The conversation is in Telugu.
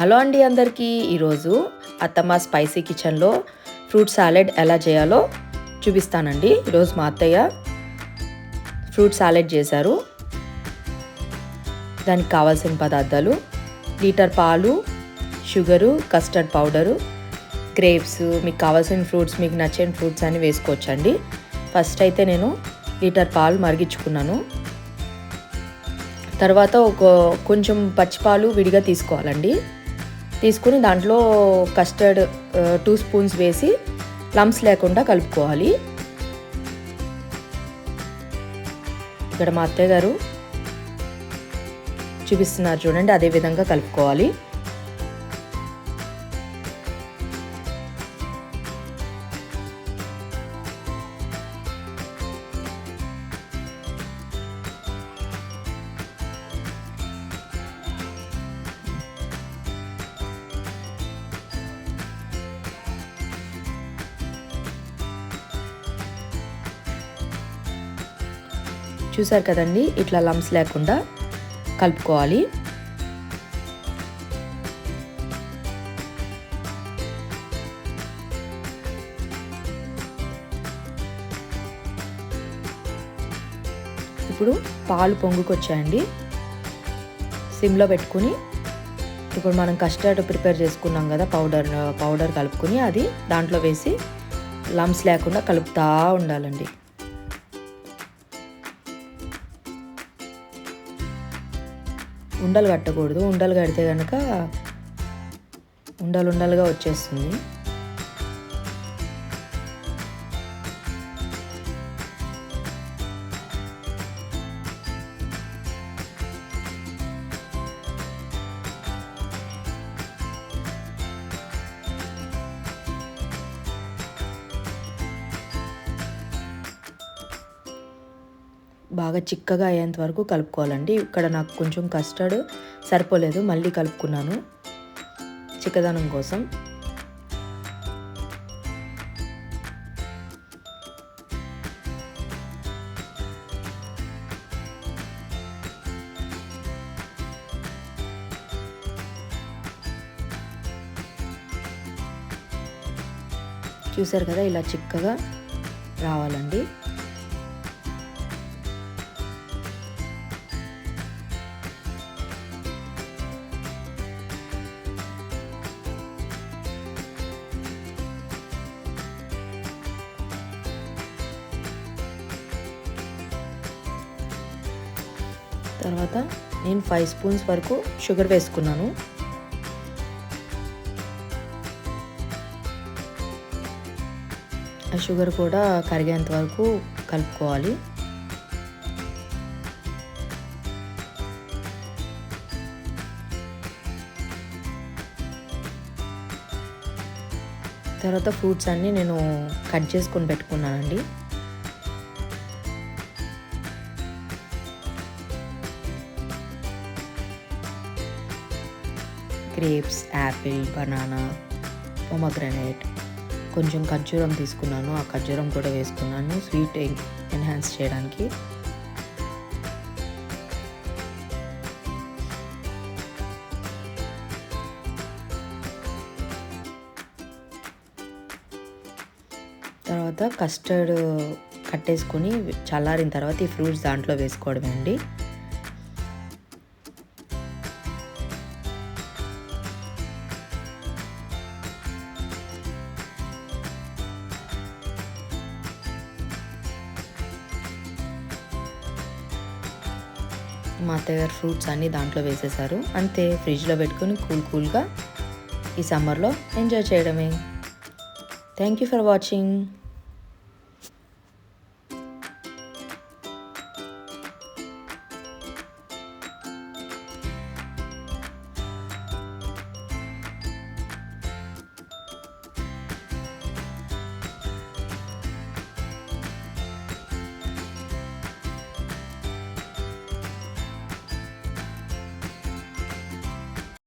హలో అండి అందరికీ. ఈరోజు అత్తమ్మ స్పైసీ కిచెన్లో ఫ్రూట్ సాలెడ్ ఎలా చేయాలో చూపిస్తానండి. ఈరోజు మా అత్తయ్య ఫ్రూట్ సాలెడ్ చేశారు. దానికి కావాల్సిన పదార్థాలు: లీటర్ పాలు, షుగరు, కస్టర్డ్ పౌడరు, గ్రేప్స్, మీకు కావాల్సిన ఫ్రూట్స్, మీకు నచ్చిన ఫ్రూట్స్ అని వేసుకోవచ్చండి. ఫస్ట్ అయితే నేను లీటర్ పాలు మరిగించుకున్నాను. తర్వాత కొంచెం పచ్చిపాలు విడిగా తీసుకోవాలండి. తీసుకుని దాంట్లో కస్టర్డ్ 2 స్పూన్స్ వేసి లమ్స్ లేకుండా కలుపుకోవాలి. ఇక్కడ మా అత్తయ్య గారు చూపిస్తున్నారు చూడండి, అదే విధంగా కలుపుకోవాలి. చూసారు కదండి, ఇట్లా లమ్స్ లేకుండా కలుపుకోవాలి. ఇప్పుడు పాలు పొంగుకొచ్చాయండి. సిమ్లో పెట్టుకుని ఇప్పుడు మనం కస్టర్డ్ ప్రిపేర్ చేసుకున్నాం కదా, పౌడర్ కలుపుకుని అది దాంట్లో వేసి లమ్స్ లేకుండా కలుపుతూ ఉండాలండి. ఉండలు కట్టకూడదు. ఉండలు కడితే కనుక ఉండలుగా వచ్చేస్తుంది. బాగా చిక్కగా అయ్యేంత వరకు కలుపుకోవాలండి. ఇక్కడ నాకు కొంచెం కస్టర్డ్ సరిపోలేదు, మళ్ళీ కలుపుకున్నాను చిక్కదనం కోసం. చూసారు కదా, ఇలా చిక్కగా రావాలండి. తర్వాత నేను 5 స్పూన్స్ వరకు షుగర్ వేసుకున్నాను. ఆ షుగర్ కూడా కరిగేంత వరకు కలుపుకోవాలి. తర్వాత ఫ్రూట్స్ అన్నీ నేను కట్ చేసుకొని పెట్టుకున్నానండి. గ్రేప్స్, యాపిల్, బనానా, పొమగ్రనేట్, కొంచెం ఖర్జూరం తీసుకున్నాను. ఆ ఖర్జూరం కూడా వేసుకున్నాను స్వీట్ ఎన్హాన్స్ చేయడానికి. తర్వాత కస్టర్డ్ కట్టేసుకొని చల్లారిన తర్వాత ఈ ఫ్రూట్స్ దాంట్లో వేసుకోవడమే అండి. మా అత్తగారు ఫ్రూట్స్ అన్నీ దాంట్లో వేసేసారు. అంతే, ఫ్రిడ్జ్లో పెట్టుకుని కూల్గా ఈ సమ్మర్లో ఎంజాయ్ చేయడమే. Thank you for watching.